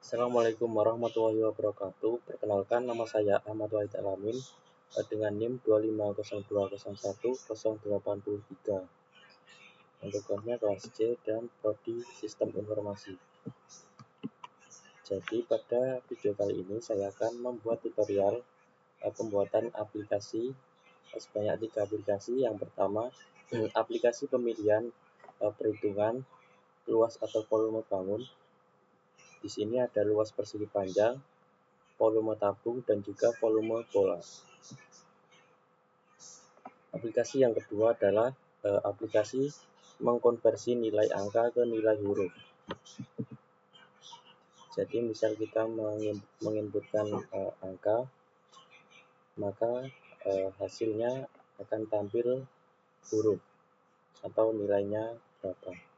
Assalamualaikum warahmatullahi wabarakatuh. Perkenalkan, nama saya Ahmad Wahid Alamin dengan NIM 25020108083. Untuk kelasnya kelas C dan Prodi Sistem Informasi. Jadi pada video kali ini saya akan membuat tutorial pembuatan aplikasi sebanyak 3 aplikasi. Yang pertama, aplikasi pemilihan perhitungan luas atau volume bangun. Di sini ada luas persegi panjang, volume tabung, dan juga volume bola. Aplikasi yang kedua adalah aplikasi mengkonversi nilai angka ke nilai huruf. Jadi misal kita menginputkan angka, maka hasilnya akan tampil huruf atau nilainya berapa.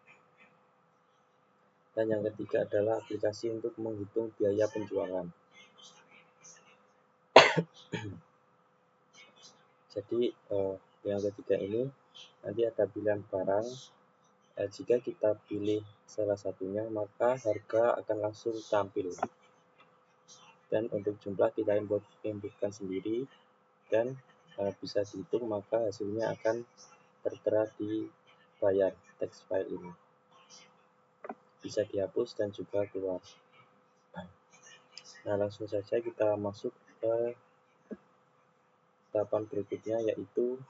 Dan yang ketiga adalah aplikasi untuk menghitung biaya penjualan. Jadi yang ketiga ini nanti ada pilihan barang. Jika kita pilih salah satunya, maka harga akan langsung tampil. Dan untuk jumlah kita inputkan sendiri dan bisa dihitung, maka hasilnya akan tertera di layar teks file ini. Bisa dihapus dan juga keluar. Nah, langsung saja kita masuk ke tahapan berikutnya, yaitu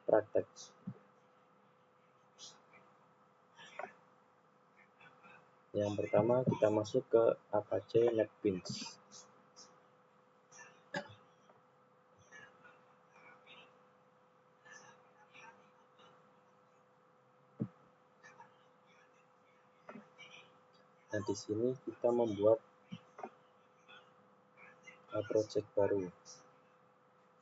praktek. Yang pertama kita masuk ke Apache NetBeans. Nah, di sini kita membuat project baru.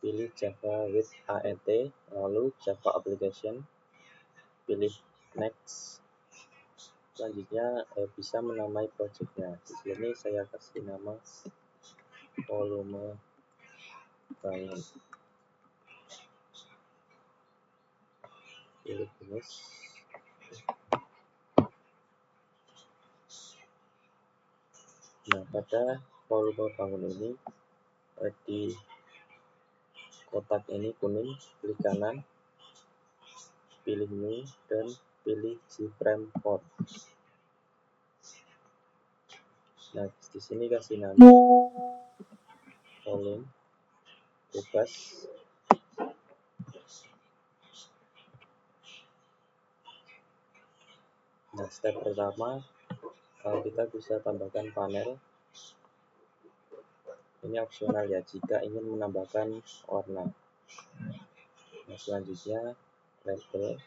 Pilih Java with AET, lalu Java Application, pilih Next. Selanjutnya bisa menamai projectnya. Di sini saya kasih nama volume bangun. Pilih finish. Nah, pada volume bangun ini di kotak ini kuning, klik kanan, pilih new dan pilih Gframe 4. Nah, di sini kasih nama volume bebas. Nah, step pertama kita bisa tambahkan panel. Ini opsional ya jika ingin menambahkan warna. Nah, selanjutnya label.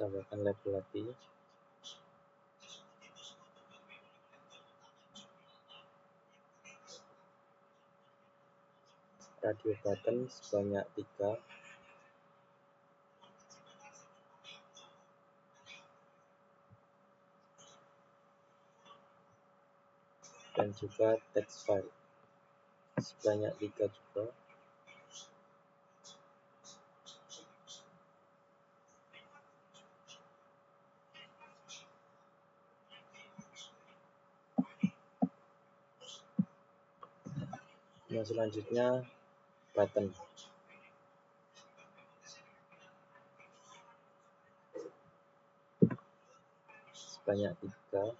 Tambahkan label lagi. Radio button sebanyak 3. Dan juga text file sebanyak 3 juga. Nah, selanjutnya button sebanyak 3.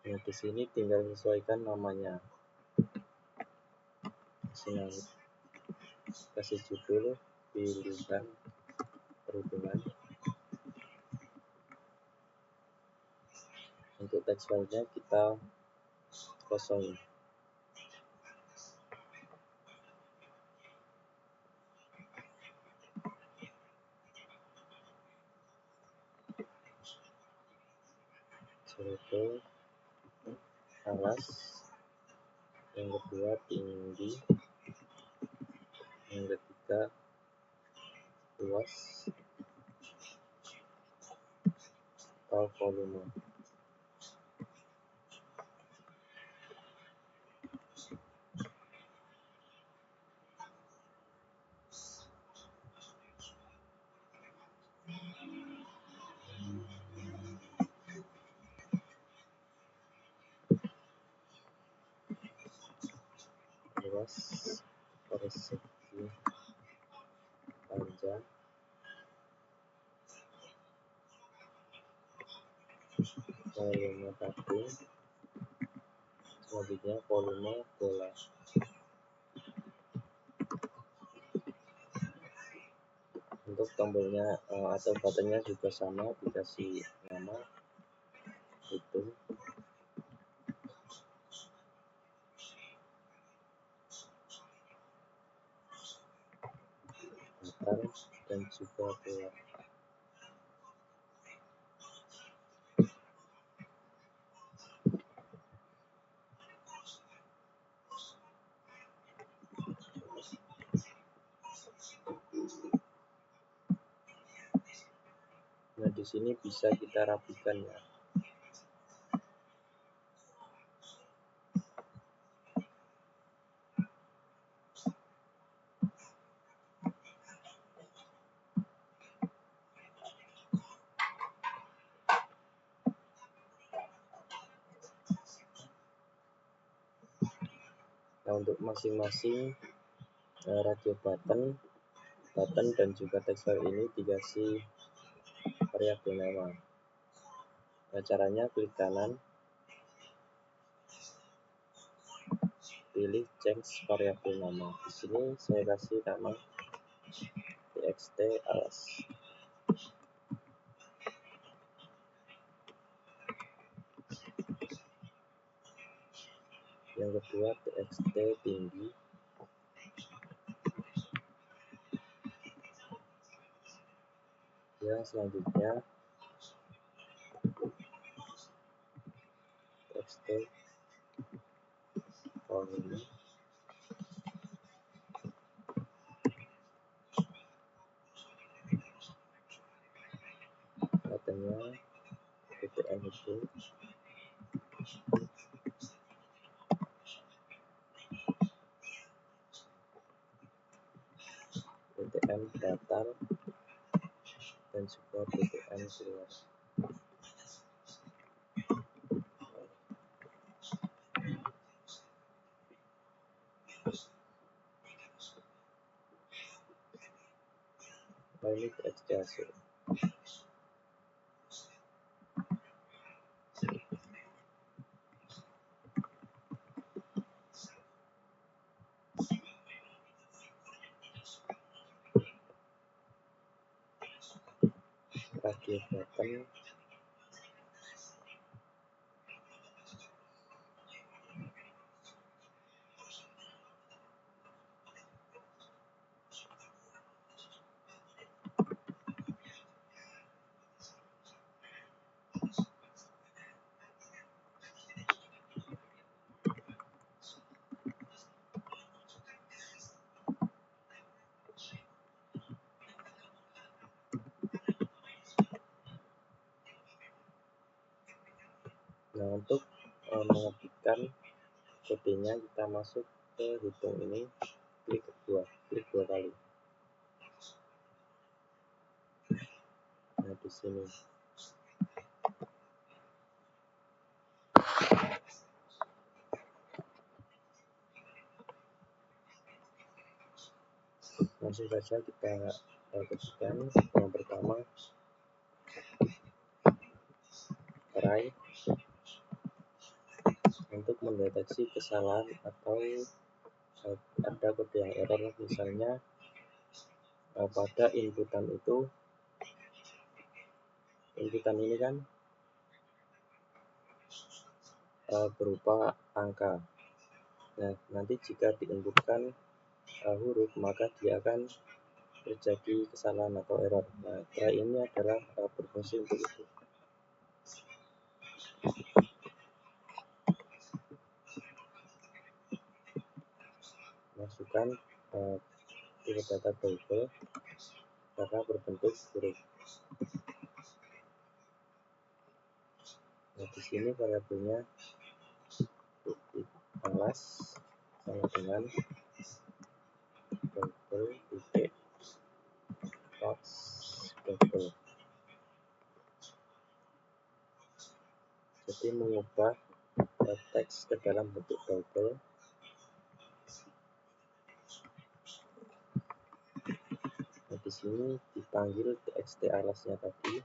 Nah, di sini tinggal sesuaikan namanya. Kasih judul pilihan perhubungan. Untuk teks filenya kita kosongin. Judul alas yang kedua tinggi, yang ketiga luas atau volume. Luas persegi panjang, volume tabung, selanjutnya volume bola. Untuk tombolnya atau buttonnya juga sama, dikasih nama itu button dan juga bola. Nah, di sini bisa kita rapikan ya. Nah, untuk masing-masing radio button dan juga tekstil ini dikasih variabel nama. Nah, caranya klik kanan, pilih change variabel nama. Di sini saya kasih nama txt alas. Yang kedua txt tinggi, yang selanjutnya txt volume, katanya ppm itu, ppm datar dan juga ppm keluar. Nah, ini txt hasil. Radio button, nah untuk mengetikkan kodenya kita masuk ke hitung ini, klik dua kali. Nah, di sini langsung saja kita ketikkan. Yang pertama try, untuk mendeteksi kesalahan atau ada kode yang error, misalnya pada inputan ini kan berupa angka. Nah, nanti jika diinputkan huruf, maka dia akan terjadi kesalahan atau error. Nah, try ini adalah berfungsi untuk itu. masukkan pivot data table karena berbentuk huruf. Nah, di sini variabelnya titik alas sama dengan table titik box table. Jadi mengubah teks ke dalam bentuk table. Nah, di sini dipanggil txt alasnya tadi,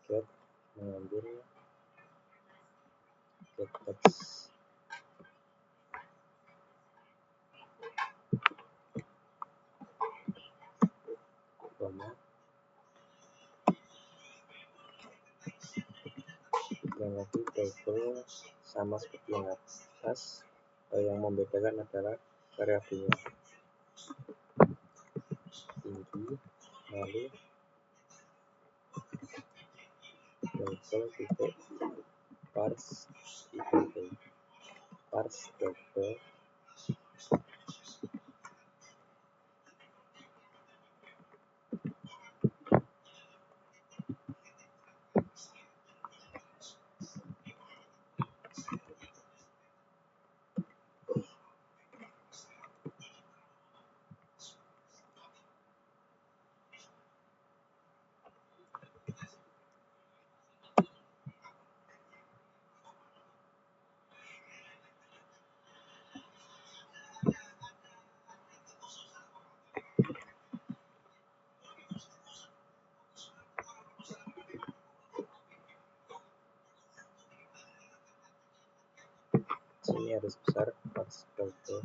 get mengambil get text koma, dan lagi table sama seperti yang atas. Yang membedakan adalah variabelnya tinggi, lalu table titik parse int, parse table. Sini harus besar parse table,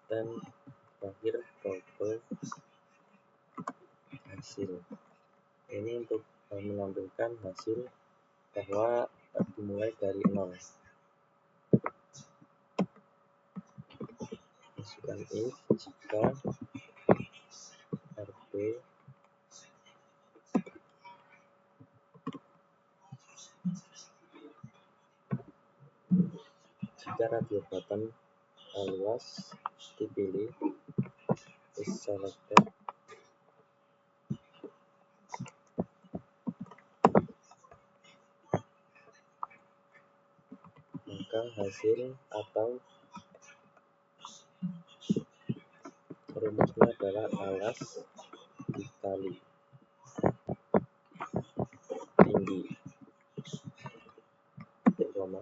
dan terakhir table hasil. Ini untuk menampilkan hasil bahwa dimulai dari 0. Masukkan if jika rb jika radio button luas dipilih, is selected, maka hasil atau rumusnya adalah alas dikali tinggi titik koma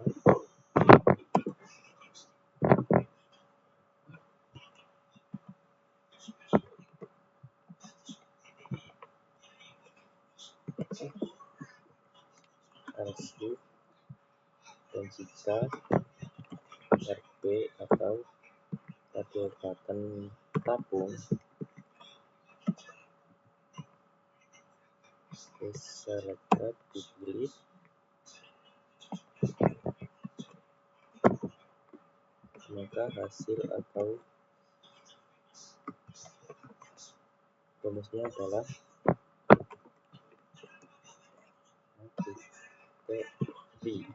alas if, dan jika rb atau radio button tabung is selected dipilih, maka hasil atau rumusnya adalah titik V.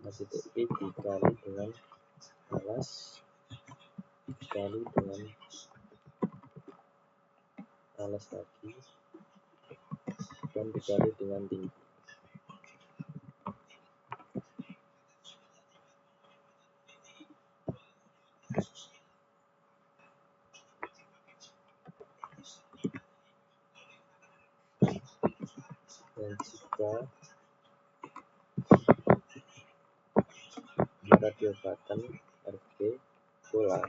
Nah, titik V dikali dengan alas dikali dengan alas lagi dan dikali dengan tinggi. Dan jika radio button RB pula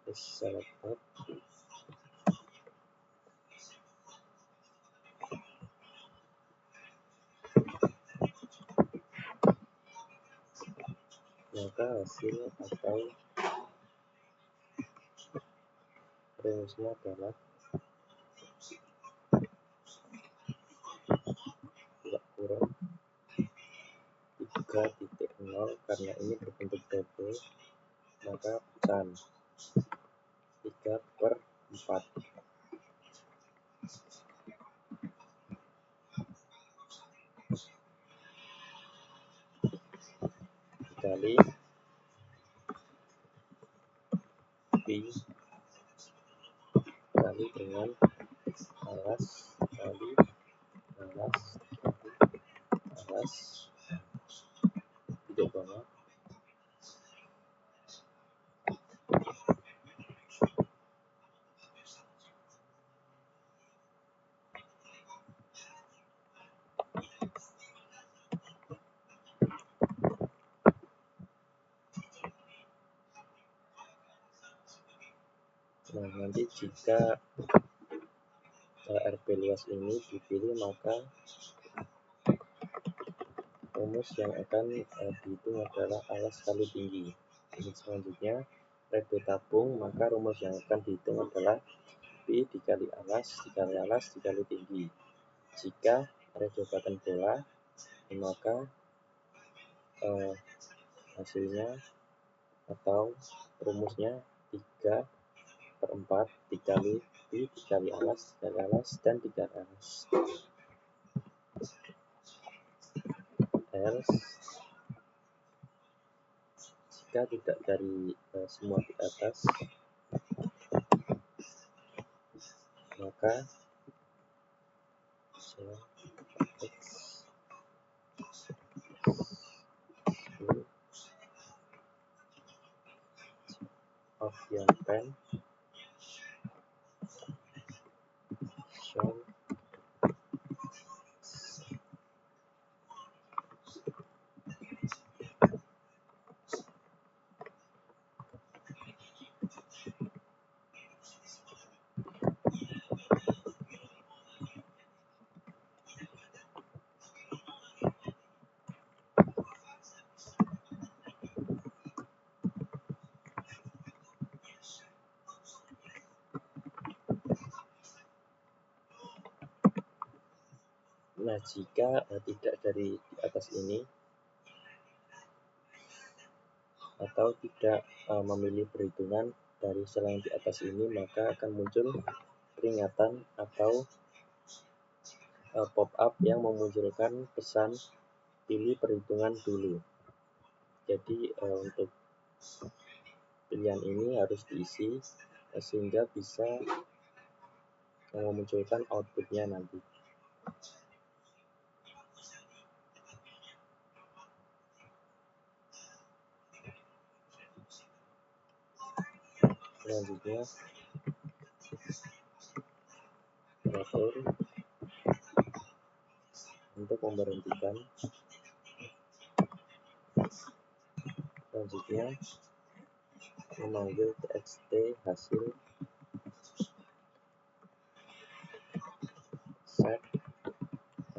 is selected, maka hasil atau rumusnya adalah kurang 3 titik. 0 karena ini berbentuk double, maka pecahan 3/4 dikali pi kali dengan alas kali alas kali alas tidak banyak. Nah, nanti jika RP luas ini dipilih, maka rumus yang akan dihitung adalah alas kali tinggi. Selanjutnya RP tabung, maka rumus yang akan dihitung adalah pi dikali alas dikali tinggi. Jika ada jabatan bola, maka hasilnya atau rumusnya 3/4 dikali pi dikali alas dan dikali alas. Else jika tidak dari semua di atas, maka X of your pen show Nah, jika tidak dari di atas ini atau tidak memilih perhitungan dari selain di atas ini, maka akan muncul peringatan atau pop-up yang memunculkan pesan pilih perhitungan dulu. Jadi untuk pilihan ini harus diisi sehingga bisa memunculkan outputnya nanti. Selanjutnya operator untuk memberhentikan. Selanjutnya memanggil txt hasil set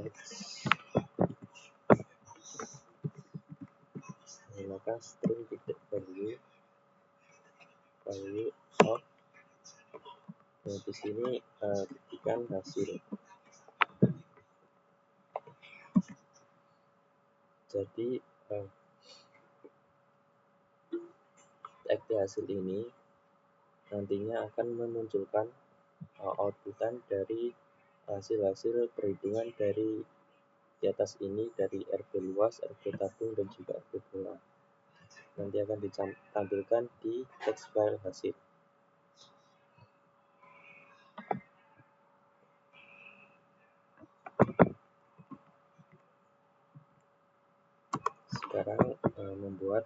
x, maka string titik value of. Nah, di sini ketikkan hasil. Jadi txt hasil ini nantinya akan memunculkan outputan dari hasil-hasil perhitungan dari di atas ini, dari RP luas, RP tabung, dan juga RP bola. Nanti akan ditampilkan di text file hasil. Sekarang membuat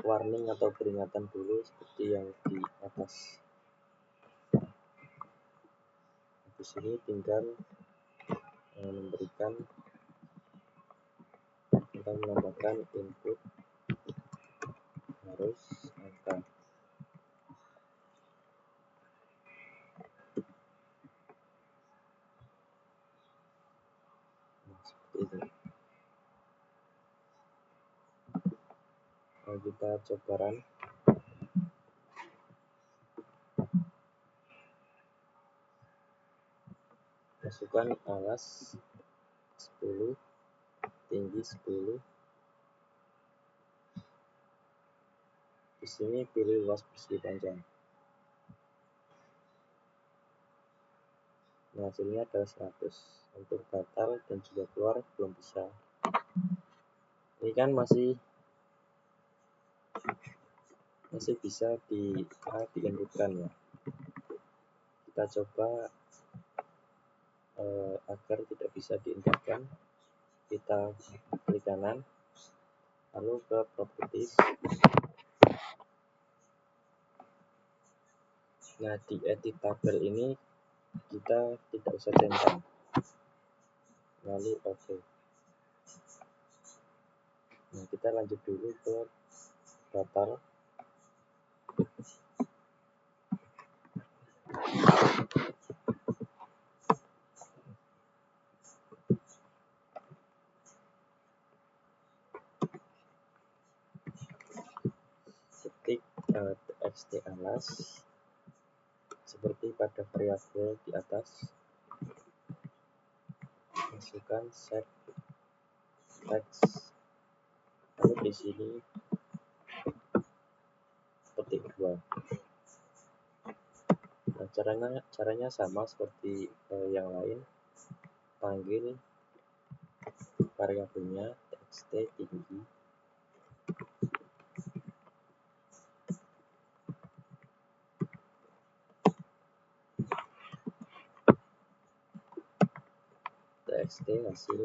warning atau peringatan dulu seperti yang di atas. Di sini tinggal menambahkan input kita coba run. Masukkan alas 10, tinggi 10. Di sini pilih luas persegi panjang. Nah, hasilnya adalah 100. Untuk batal dan juga keluar belum bisa. Ini kan masih bisa diinputkan ya. Kita coba agar tidak bisa diinputkan. Kita klik kanan, lalu ke properties. Nah, di edit tabel ini kita tidak usah centang, lalu oke. Nah, kita lanjut dulu ke batal. Ketik txt alas seperti pada variabel di atas. Masukkan set text, lalu di sini ketik 2. Nah, caranya sama seperti yang lain. Panggil variabelnya txt tinggi, txt hasil,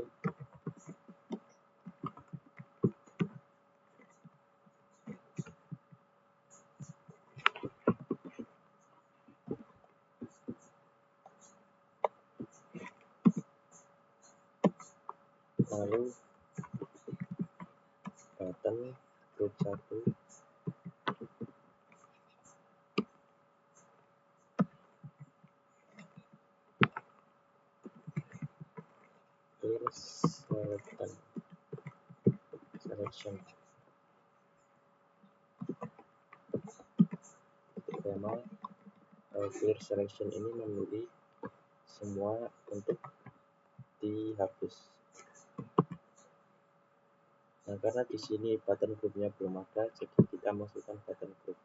lalu button grup 1, selection. Memang clear selection ini memilih semua untuk dihapus. Nah, karena di sini button grupnya belum ada, jadi kita masukkan button group.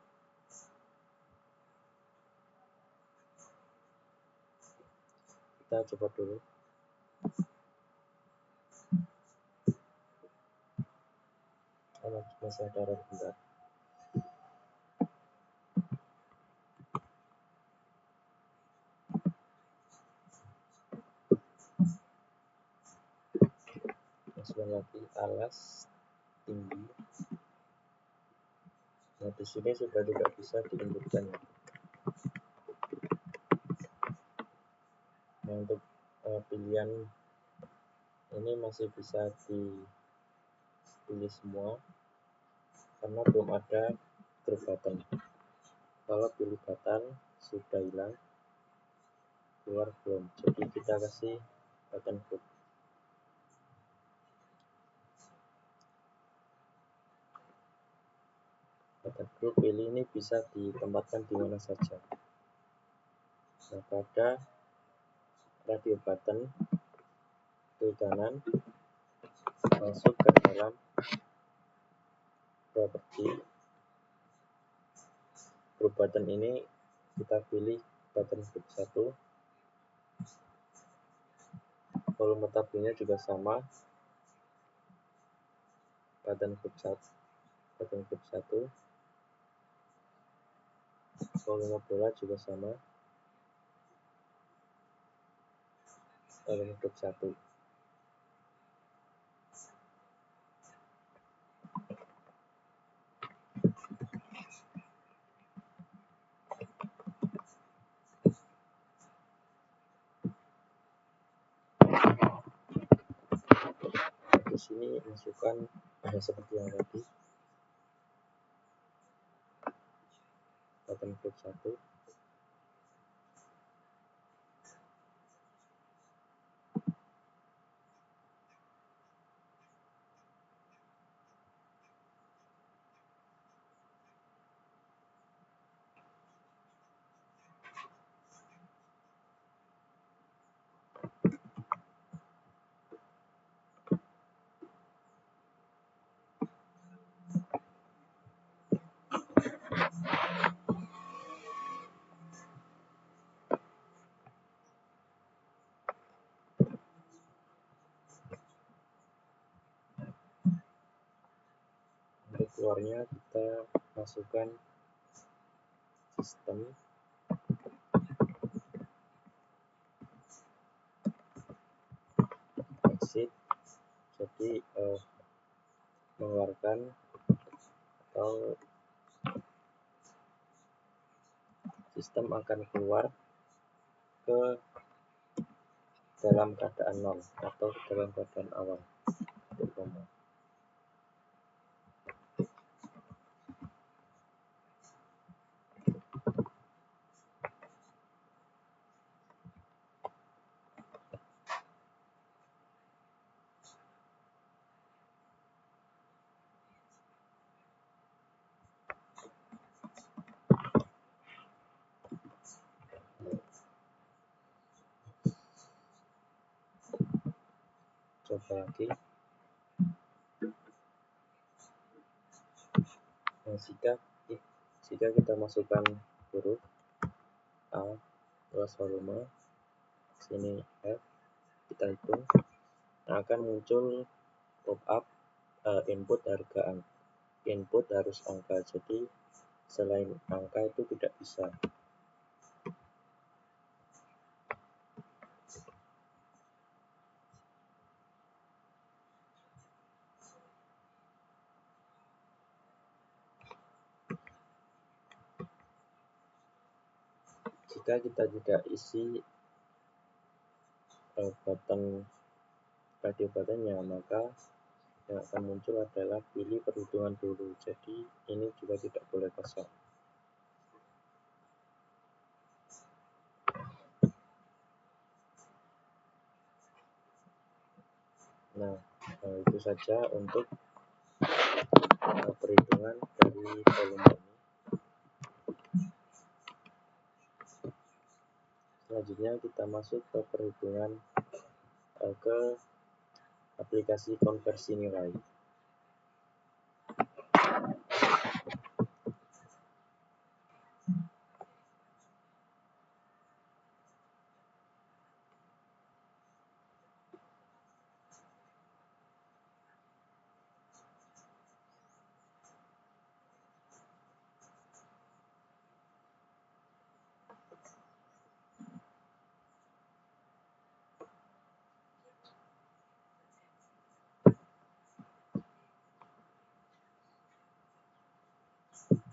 Kita coba dulu. Masih ada error bentar. Masukkan lagi alas tinggi. Nah, di sini sudah tidak bisa diinputkan. Nah, untuk pilihan ini masih bisa dipilih semua karena belum ada grup button. Kalau pilih button sudah hilang, keluar belum. Jadi kita kasih button group. Button group pilih ini bisa ditempatkan di mana saja. Nah, pada radio button klik kanan, masuk ke dalam properti. Grup button ini kita pilih button group 1. Volume tabelnya juga sama, button group 1. Volume bola juga sama, volume group 1. Di sini masukkan seperti yang tadi, button group 1. keluarnya kita masukkan sistem exit, jadi mengeluarkan atau sistem akan keluar ke dalam keadaan nol atau dalam keadaan awal. Coba lagi. Nah, jika kita masukkan huruf A plus volume, sini F, kita hitung, akan muncul pop-up input harus angka, jadi selain angka itu tidak bisa. Jika kita tidak isi button radio buttonnya, maka yang akan muncul adalah pilih perhitungan dulu, jadi ini juga tidak boleh kosong. Nah, itu saja untuk perhitungan dari volume ini. Selanjutnya kita masuk ke perhitungan ke aplikasi konversi nilai.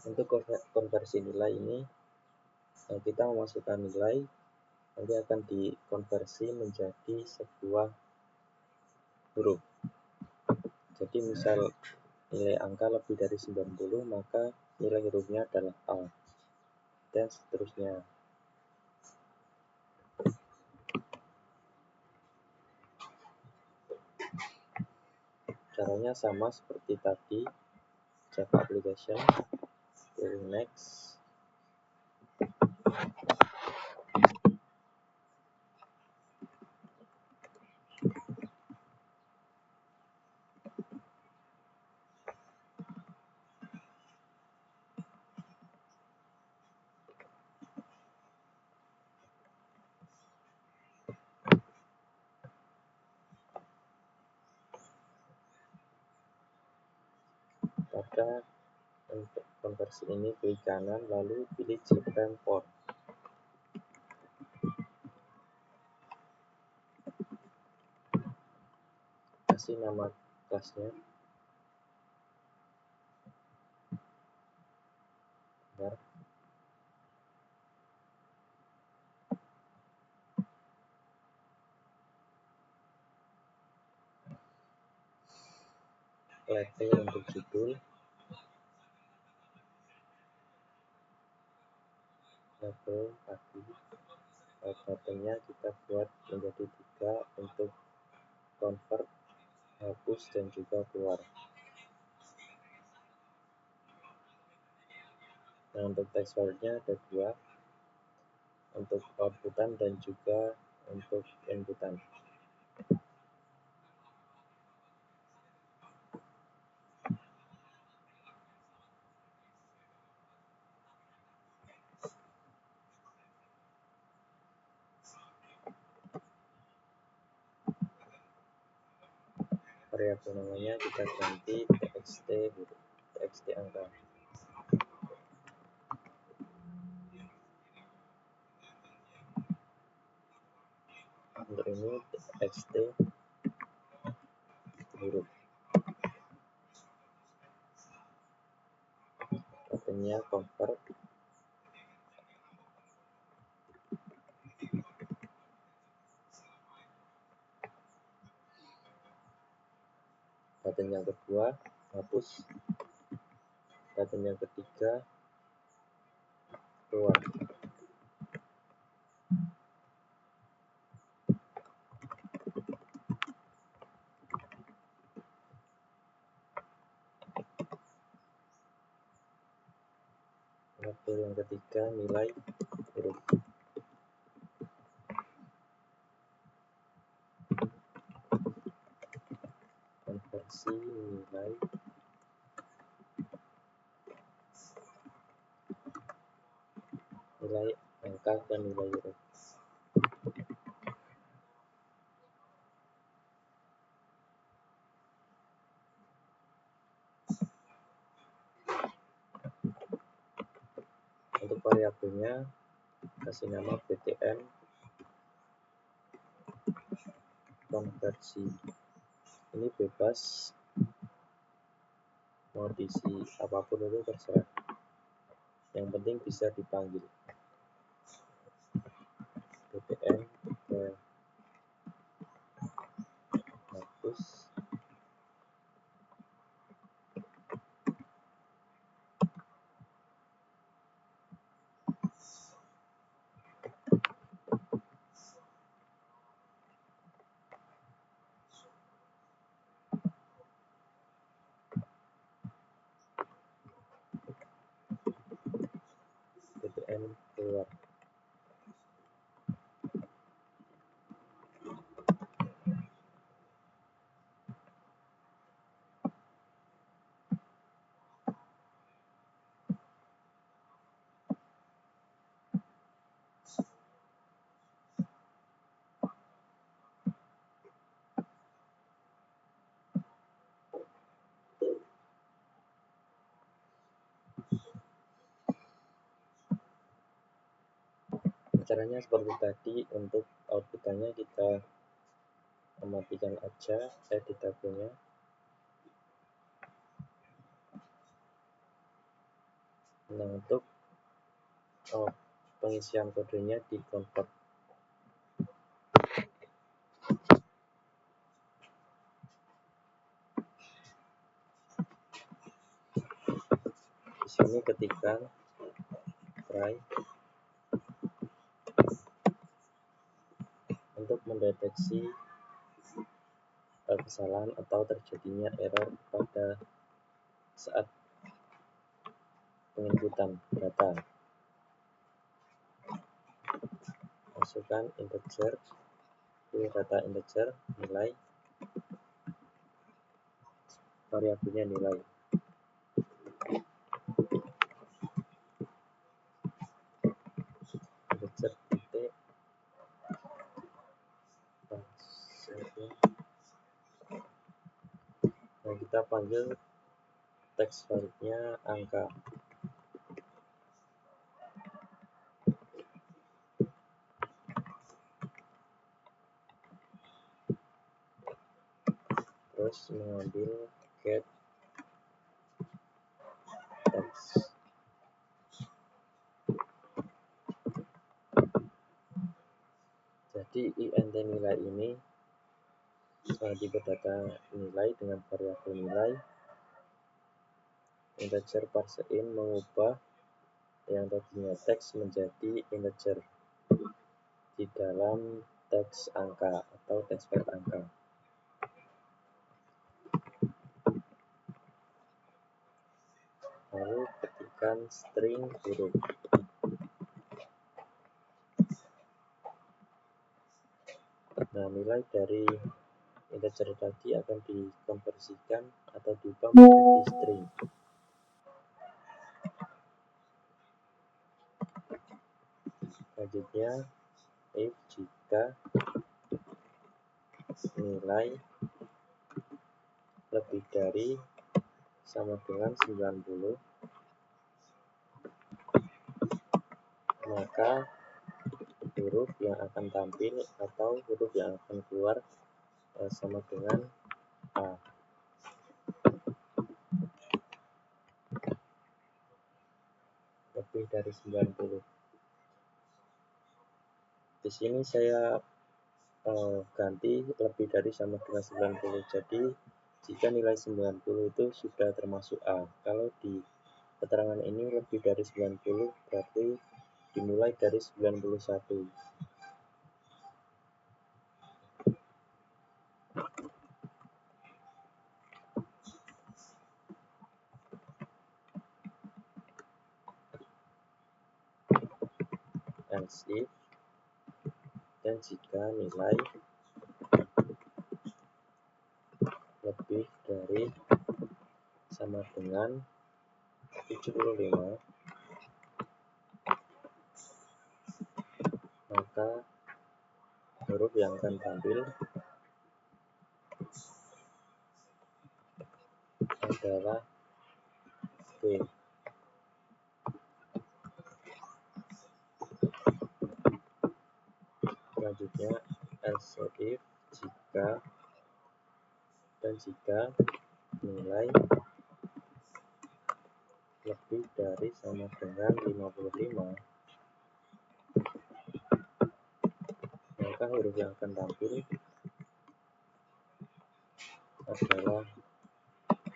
Untuk konversi nilai ini, kita memasukkan nilai, nanti akan dikonversi menjadi sebuah huruf. Jadi misal nilai angka lebih dari 90, maka nilai hurufnya adalah A, dan seterusnya. Caranya sama seperti tadi, Java application, pilih next. Pada untuk konversi ini klik kanan, lalu pilih JFrame Port. Kasih nama kelasnya. Benar. Label untuk judul. Label tadi. Buttonnya kita buat menjadi 3 untuk convert, hapus, dan juga keluar. Nah, untuk text wordnya ada 2, untuk outputan dan juga untuk inputan. Variabel namanya kita ganti txt huruf, txt angka. Untuk ini txt huruf, katanya convert button yang kedua hapus, button yang ketiga keluar. Label yang ketiga nilai huruf, konversi nilai angka dan nilai huruf. Untuk variabelnya kasih nama btn konversi. Ini bebas, mau diisi apapun itu terserah, yang penting bisa dipanggil. btn ke hapus, btn keluar. Caranya seperti tadi. Untuk outputannya kita mematikan aja edit tabelnya. Nah, untuk pengisian kodenya di convert. Di sini ketika try untuk mendeteksi kesalahan atau terjadinya error pada saat penginputan data. Masukkan integer, pilih data integer, nilai, variabelnya nilai. Integer titik nah, kita panggil text filenya angka. Terus mengambil get text. Jadi int nilai ini tipe data nilai dengan variabel nilai. Integer parseInt mengubah yang tadinya teks menjadi integer di dalam teks angka atau teks file angka. Lalu ketikkan string huruf. Nah, nilai dari integer tadi akan dikonversikan atau diubah menjadi string. Selanjutnya, if jika nilai lebih dari 1, sama dengan 90, maka huruf yang akan tampil atau huruf yang akan keluar sama dengan A. Lebih dari 90. Di sini saya ganti lebih dari sama dengan 90. Jadi jika nilai 90 itu sudah termasuk A. Kalau di keterangan ini lebih dari 90 berarti dimulai dari 91. Else if, dan jika nilai lebih dari sama dengan 75, maka huruf yang akan tampil adalah B. Selanjutnya else if, jika dan jika nilai lebih dari sama dengan 55, maka huruf yang akan tampil adalah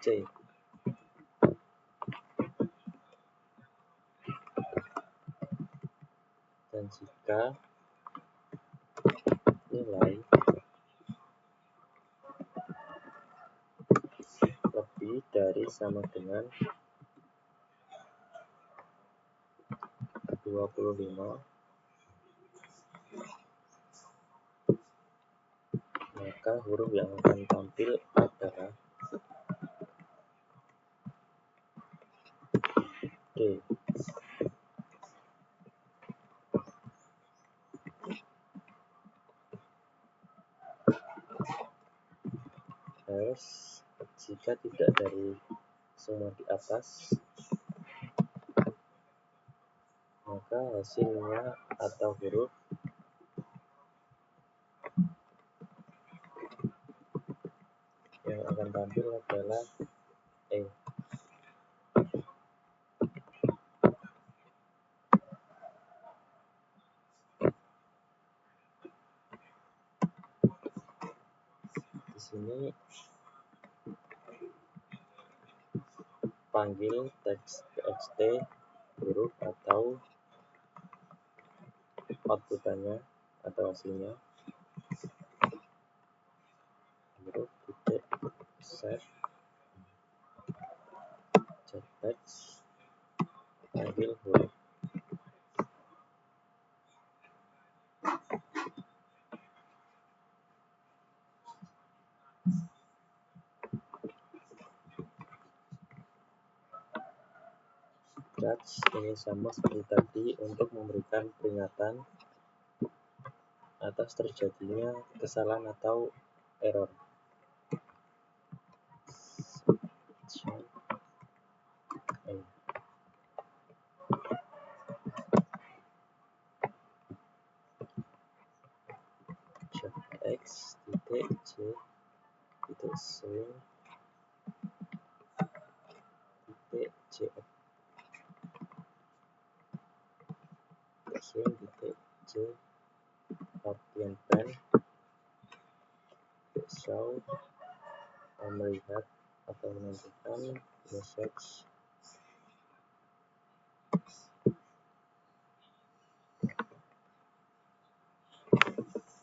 C. Dan jika nilai lebih dari sama dengan 25, maka huruf yang akan tampil adalah D. Else, jika tidak dari semua di atas, maka hasilnya atau huruf yang akan tampil adalah E. Di sini panggil teks txt huruf atau outputannya atau hasilnya huruf titik set teks panggil huruf. Judge ini sama seperti tadi untuk memberikan peringatan atas terjadinya kesalahan atau error. X titik C titik swing titik C swing titik C latihan pen show melihat atau menentukan message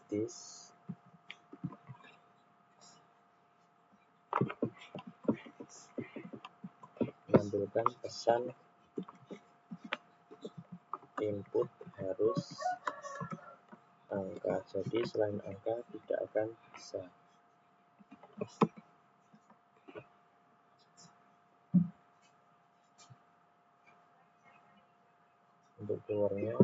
this menampilkan pesan input harus angka, jadi selain angka tidak akan bisa. Untuk keluarnya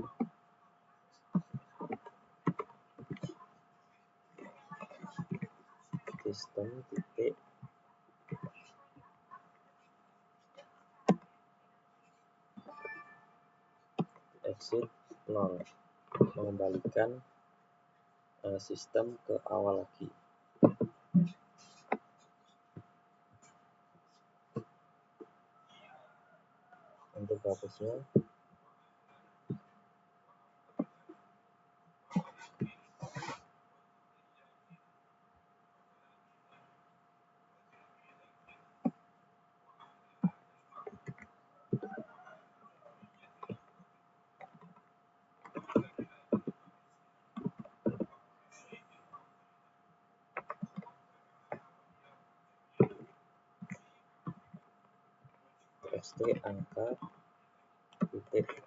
sistem titik exit 0, mengembalikan sistem ke awal lagi. Untuk hapusnya, txt angka titik,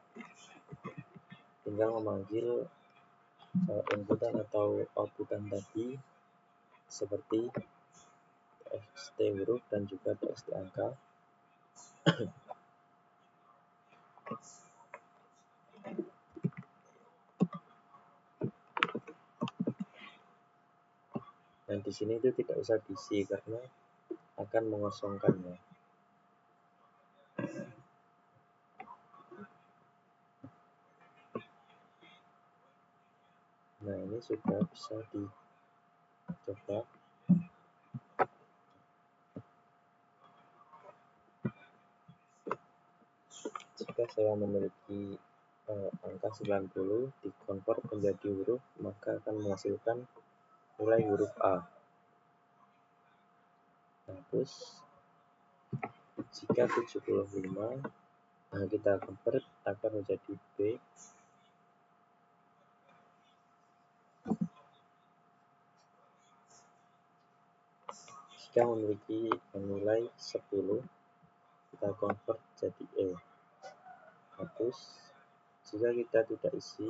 tinggal memanggil inputan atau outputan tadi seperti txt huruf dan juga txt angka. Dan di sini itu tidak usah diisi karena akan mengosongkannya. Nah, ini sudah bisa dicoba. Jika saya memiliki angka 90 dikonvert menjadi huruf, maka akan menghasilkan nilai huruf A. Nah, terus jika 75 kita convert akan menjadi B. Jika memiliki nilai 10 kita convert jadi E. Hapus. Jika kita tidak isi,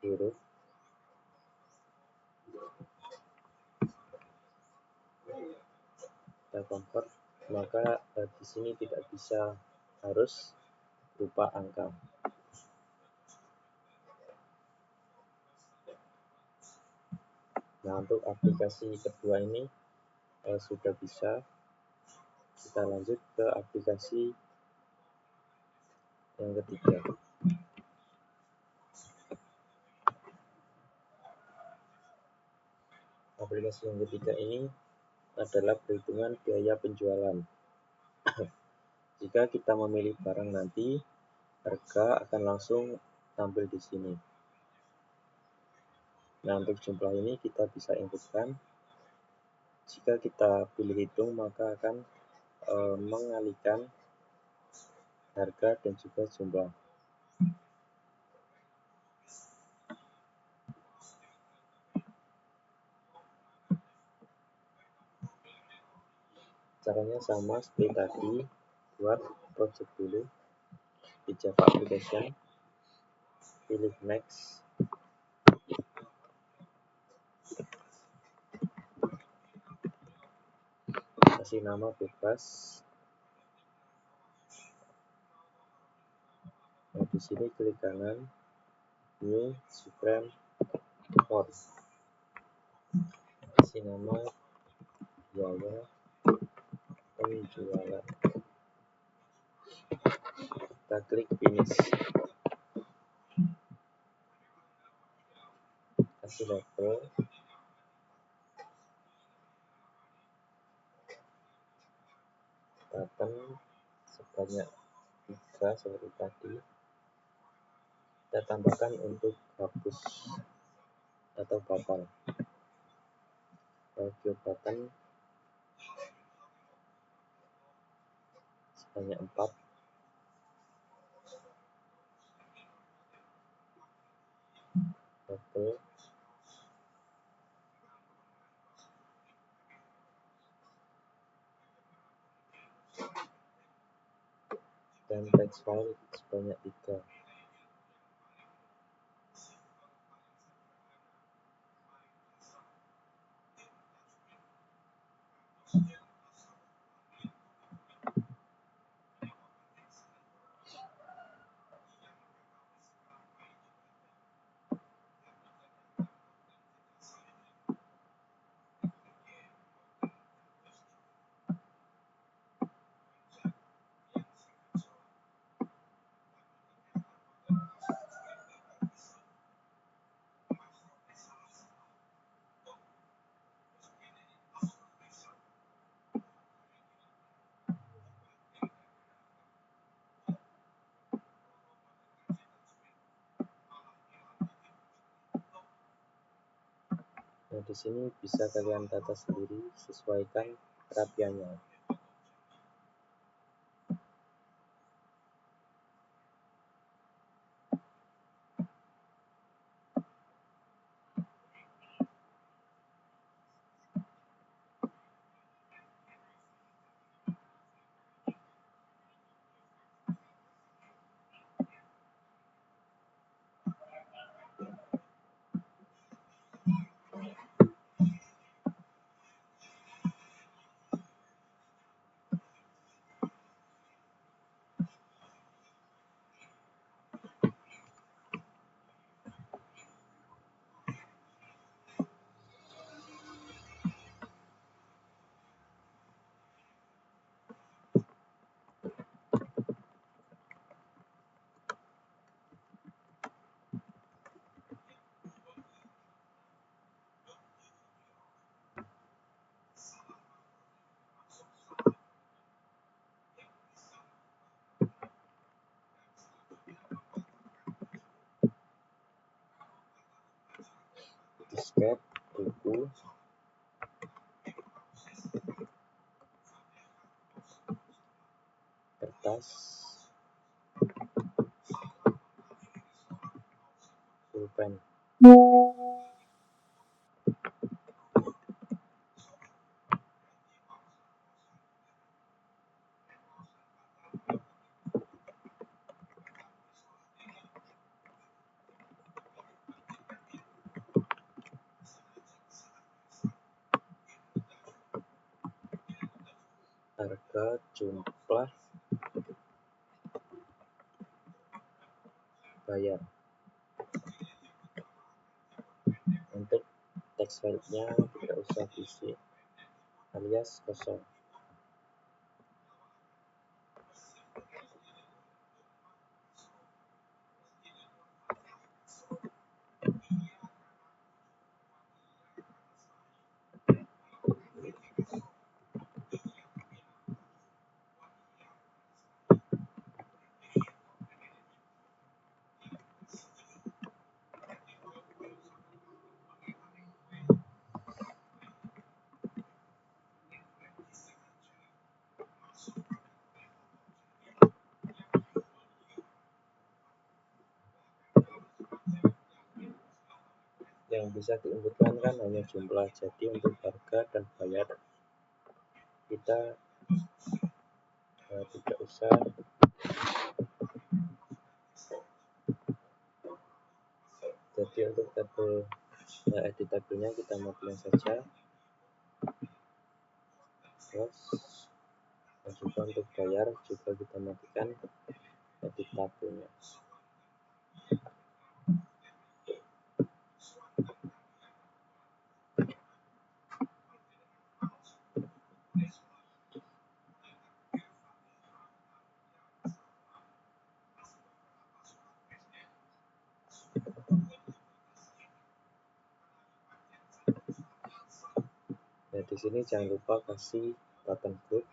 huruf, kita convert, maka di sini tidak bisa, harus berupa angka. Nah, untuk aplikasi kedua ini sudah bisa. Kita lanjut ke aplikasi yang ketiga. Aplikasi yang ketiga ini adalah perhitungan biaya penjualan. Jika kita memilih barang nanti, harga akan langsung tampil di sini. Nah, untuk jumlah ini kita bisa inputkan. Jika kita pilih hitung, maka akan mengalihkan harga dan juga jumlah. Caranya sama seperti tadi. Buat project dulu di Java Application, pilih next, kasih nama bebas. Nah, di sini klik kanan, new supreme code, kasih nama biaya penjualan. Kita klik finish, kasih label, button sebanyak 3 seperti tadi. Kita tambahkan untuk hapus atau batal. Audio button sebanyak 4. Label dan text file sebanyak 3. di sini bisa kalian tata sendiri, sesuaikan kerapiannya. Disket, buku, kertas, pulpen. Harga, jumlah, bayar. Untuk text file-nya tidak usah diisi alias kosong. Yang bisa diinputkan kan hanya jumlah, jadi untuk harga dan bayar kita tidak usah. Jadi untuk tabel edit tabelnya kita matikan saja. Terus dan juga untuk bayar juga kita matikan edit tabelnya. Nah, di sini jangan lupa kasih button group.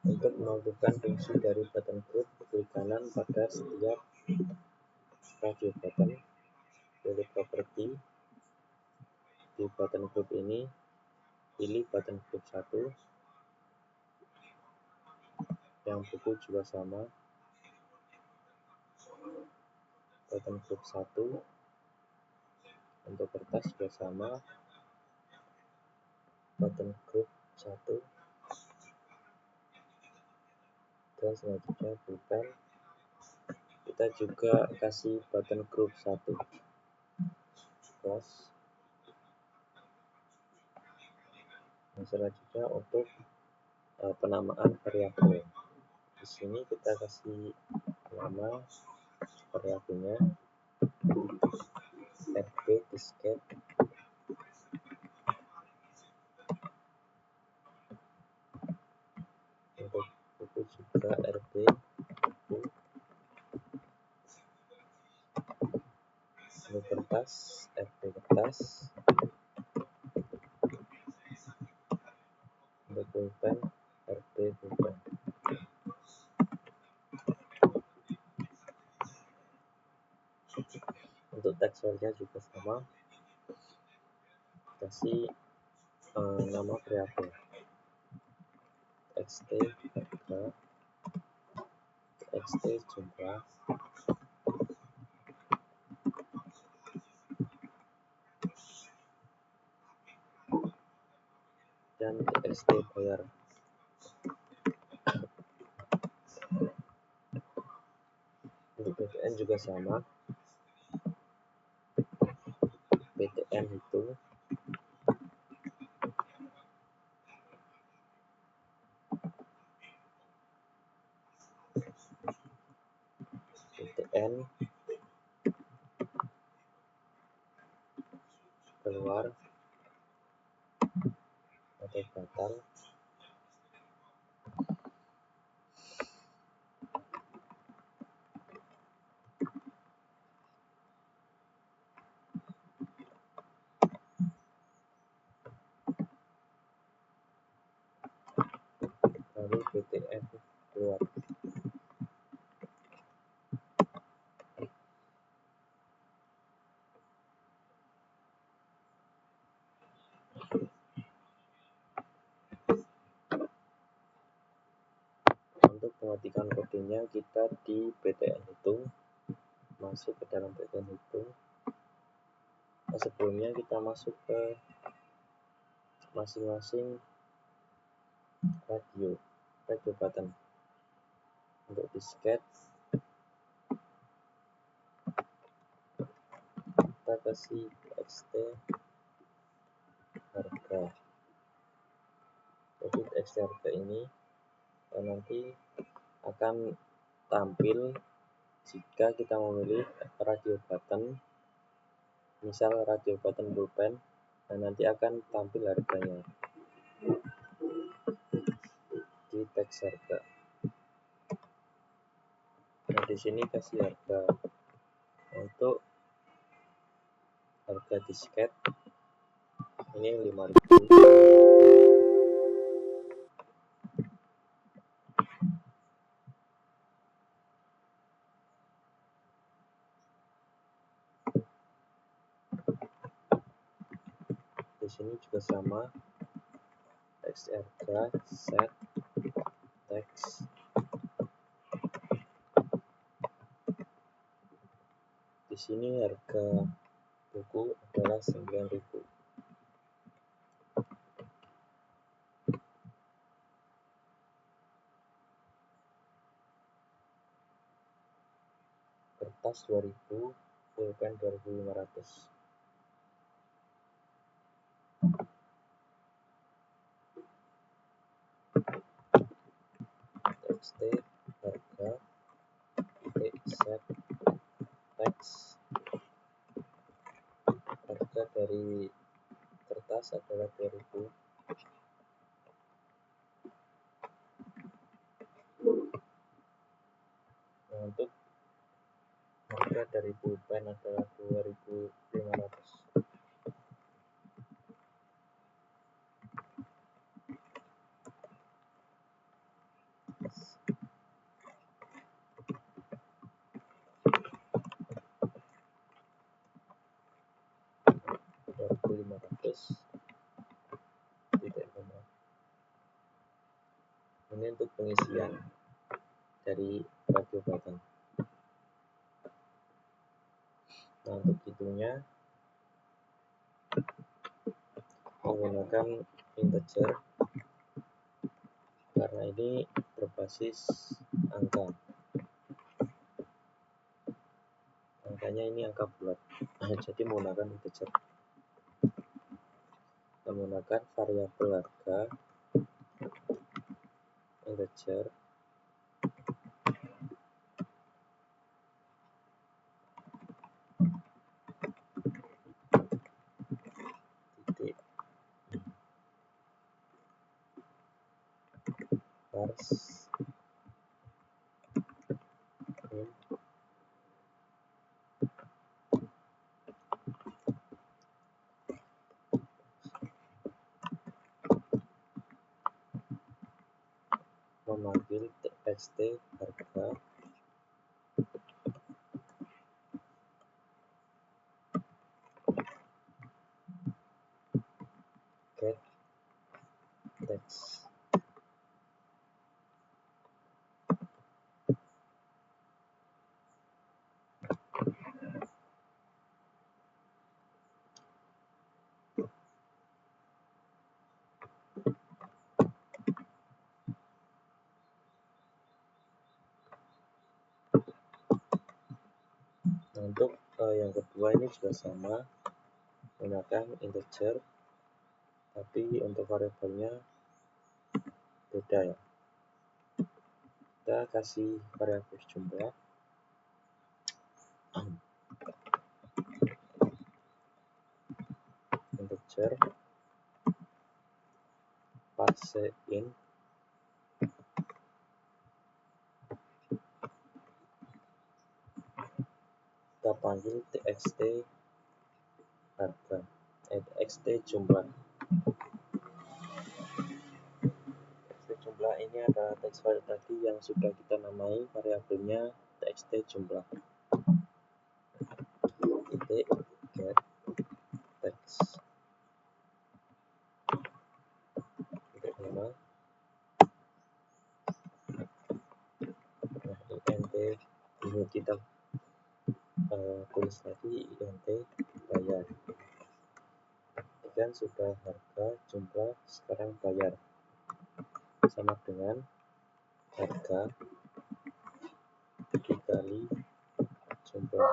Untuk melakukan fungsi dari button group, klik kanan pada setiap radio button, pilih properti. Di button group ini, pilih button group 1, yang buku juga sama. Button group 1 untuk kertas juga sama. Button group 1 dan selanjutnya pulpen. Kita juga kasih button group 1 close. Dan selanjutnya untuk penamaan variabel. Di sini kita kasih nama variabelnya RB disket. Untuk buku juga RB buku. Untuk kertas RB kertas. Untuk pulpen RB pulpen. Untuk text filenya juga sama, kasih nama variabel txt harga, txt jumlah, dan txt bayar. Untuk PTN juga sama, PTN hitung, PTN keluar atau batal, lalu PTN keluar. Untuk mematikan kodenya, kita di PTN hitung, masuk ke dalam PTN hitung. Sebelumnya kita masuk ke masing-masing radio button. Untuk disket kita kasih txt harga. Jadi txt harga ini nanti akan tampil jika kita memilih radio button, misal radio button pulpen, dan nanti akan tampil harganya di teks harga. Nah, di sini kasih harga. Untuk harga disket ini 5.000. Di sini juga sama, teks harga set teks. Di sini harga buku adalah 9.000. Kertas 2.000, pulpen 2.500. Txt harga set teks. Harga dari kertas adalah 2.000. Nah, untuk harga dari pulpen adalah 2.500. Ini untuk pengisian dari radio button. Nah, untuk hitungnya menggunakan integer karena ini berbasis angka. Angkanya ini angka bulat, jadi menggunakan integer. Menggunakan variabel harga integer titik parse memanggil txt harga Nah, untuk yang kedua ini juga sama, menggunakan integer, tapi untuk variabelnya beda ya. Kita kasih variabel jumlah integer parseInt kita panggil txt harga, txt jumlah. Txt jumlah ini adalah text file tadi yang sudah kita namai variabelnya txt jumlah. Titik get text titik nama. Nah, int ini kita tulis tadi int bayar. Dan sudah harga jumlah, sekarang bayar, sama dengan harga dikali jumlah.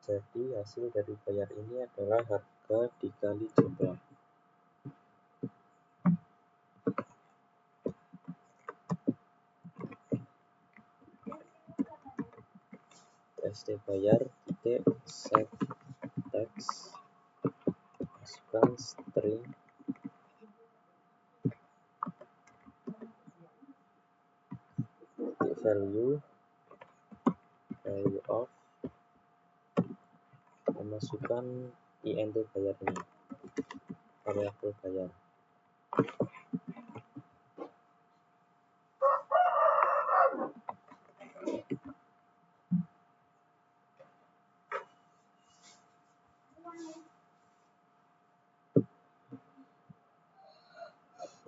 Jadi hasil dari bayar ini adalah harga dikali jumlah. Txt bayar titik set text, masukkan string value of, memasukkan int bayar ini, variabel bayar.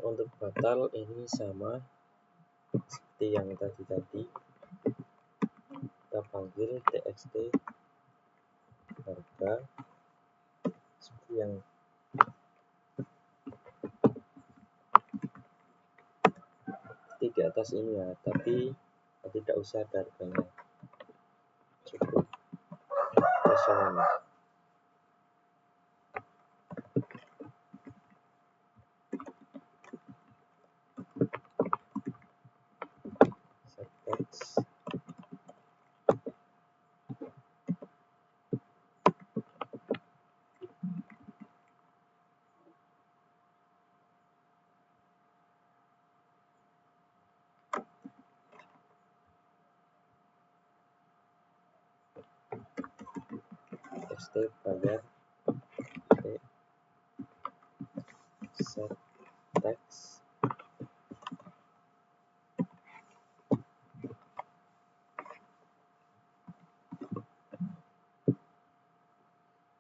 Untuk batal ini sama seperti yang tadi, kita panggil txt harga seperti yang di atas ini ya, tapi tidak usah ada harganya, cukup kosongan. Set text txt bayar set text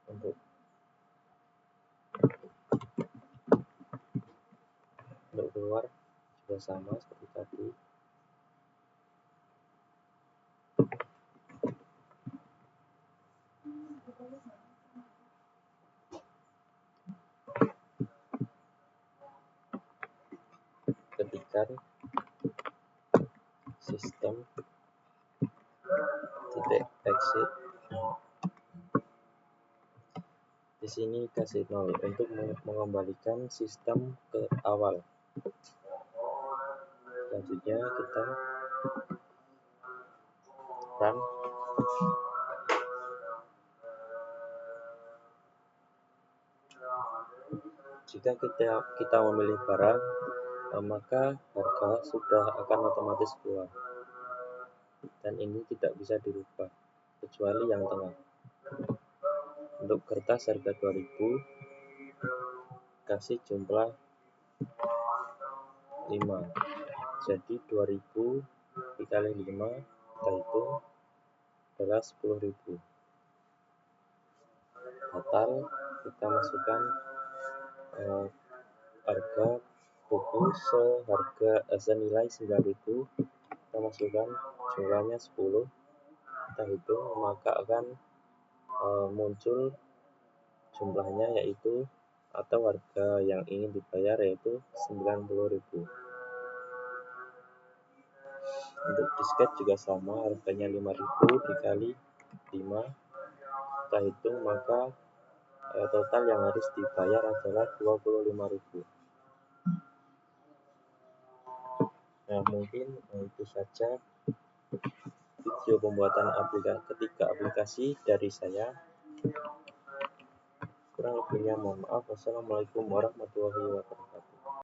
untuk keluar juga sama seperti tadi. Ketikkan sistem titik exit, di sini kasih 0 untuk mengembalikan sistem ke awal. Selanjutnya kita run. Jika kita memilih barang, maka harga sudah akan otomatis keluar, dan ini tidak bisa dirubah kecuali yang tengah. Untuk kertas harga 2000, kasih jumlah 5, jadi 2000 dikali 5, kita hitung adalah 10.000. Batal, kita masukkan harga buku senilai 9.000, kita masukkan jumlahnya 10, kita hitung, maka akan muncul jumlahnya yaitu atau harga yang ingin dibayar yaitu 90.000. Untuk disket juga sama, harganya 5.000 dikali 5, kita hitung, maka total yang harus dibayar adalah 25.000. Nah, mungkin itu saja video pembuatan ketiga aplikasi dari saya. Kurang lebihnya mohon maaf. Wassalamualaikum warahmatullahi wabarakatuh.